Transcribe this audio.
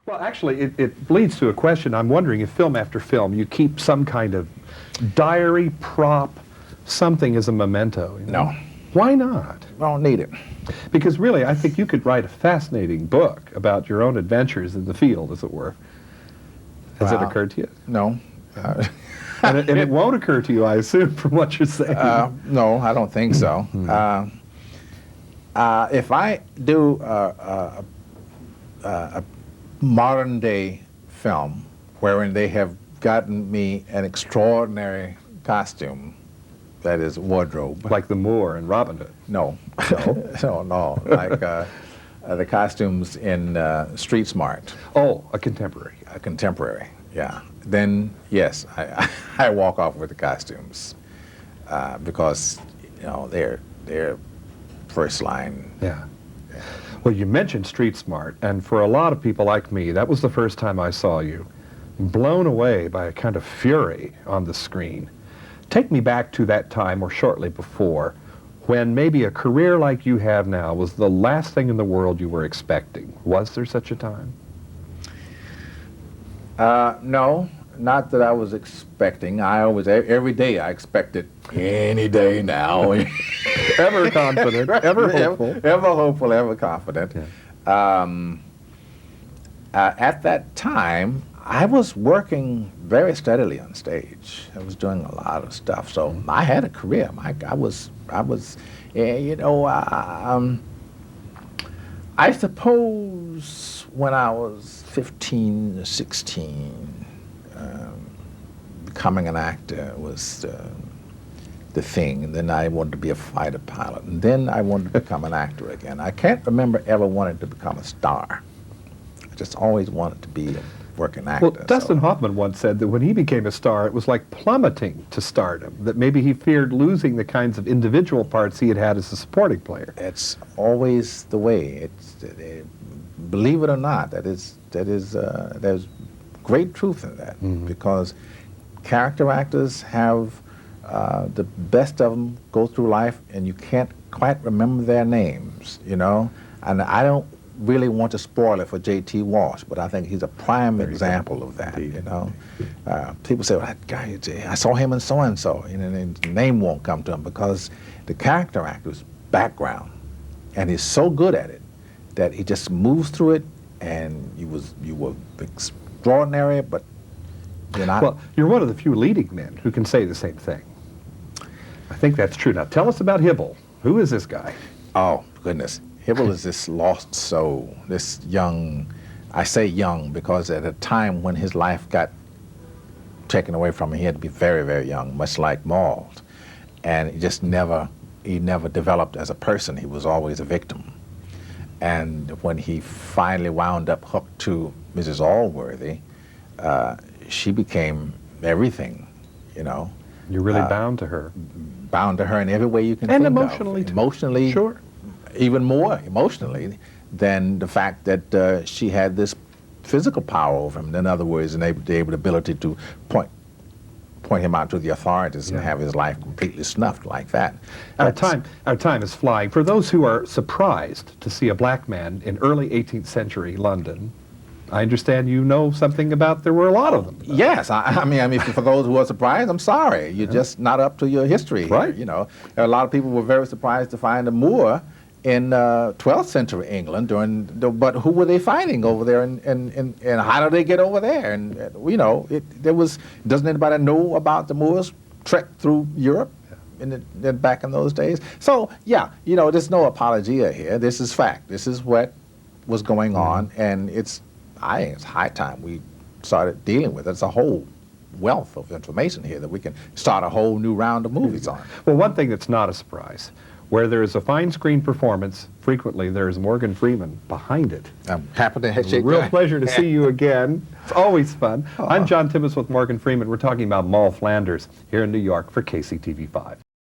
Well, actually, it leads to a question. I'm wondering if film after film you keep some kind of diary, prop, something as a memento. You know? No. Why not? I don't need it. Because really, I think you could write a fascinating book about your own adventures in the field, as it were. Has it occurred to you? No. And it won't occur to you, I assume, from what you're saying. No, I don't think so. If I do a modern-day film wherein they have gotten me an extraordinary costume, that is wardrobe. Like the Moor and Robin Hood? No. No. Like the costumes in Street Smart. Oh, a contemporary. A contemporary, yeah. Then, yes, I walk off with the costumes because, you know, they're first line. Yeah. Well, you mentioned Street Smart, and for a lot of people like me, that was the first time I saw you, blown away by a kind of fury on the screen. Take me back to that time, or shortly before, when maybe a career like you have now was the last thing in the world you were expecting. Was there such a time? No, not that I was expecting. I always, every day I expected, any day now. Ever confident, ever hopeful. Ever hopeful, ever confident. Yeah. At that time, I was working very steadily on stage. I was doing a lot of stuff, so I had a career. I was, you know, I suppose when I was 15 or 16, becoming an actor was the thing, and then I wanted to be a fighter pilot, and then I wanted to become an actor again. I can't remember ever wanting to become a star. I just always wanted to be a working actor. Well, Dustin Hoffman once said that when he became a star, it was like plummeting to stardom, that maybe he feared losing the kinds of individual parts he had had as a supporting player. It's always the way. Believe it or not, there's great truth in that, because character actors have the best of them go through life and you can't quite remember their names, you know, and I don't really want to spoil it for J.T. Walsh, but I think he's a prime example of that, you know. People say, well, that guy, I saw him in so-and-so, and the name won't come to him because the character actor's background, and he's so good at it that he just moves through it, and you were extraordinary, but you're not. Well, you're one of the few leading men who can say the same thing. I think that's true. Now, tell us about Hybl. Who is this guy? Oh, goodness. Hybl is this lost soul, this young, I say young because at a time when his life got taken away from him, he had to be very, very young, much like MOLL. And he just never developed as a person. He was always a victim. And when he finally wound up hooked to Mrs. Allworthy, she became everything, you know. You're really bound to her. Bound to her in every way you can think of. And emotionally, too. Emotionally, sure. Even more emotionally than the fact that she had this physical power over him. In other words, the ability to point him out to the authorities and have his life completely snuffed like that. Our time is flying. For those who are surprised to see a black man in early 18th century London, I understand you know something about, there were a lot of them. Yes, I mean, for those who are surprised, I'm sorry. You're just not up to your history here, right. You know. A lot of people were very surprised to find a Moor in 12th century England but who were they finding over there, and how did they get over there? And you know, doesn't anybody know about the Moors trek through Europe back in those days? So yeah, you know, there's no apologia here. This is fact. This is what was going on, and I think it's high time we started dealing with it. It's a whole wealth of information here that we can start a whole new round of movies on. Well, one thing that's not a surprise, where there is a fine screen performance, frequently there is Morgan Freeman behind it. I'm happy to shake Real pleasure to see you again. It's always fun. I'm John Tibbetts with Morgan Freeman. We're talking about MOLL Flanders here in New York for KCTV5.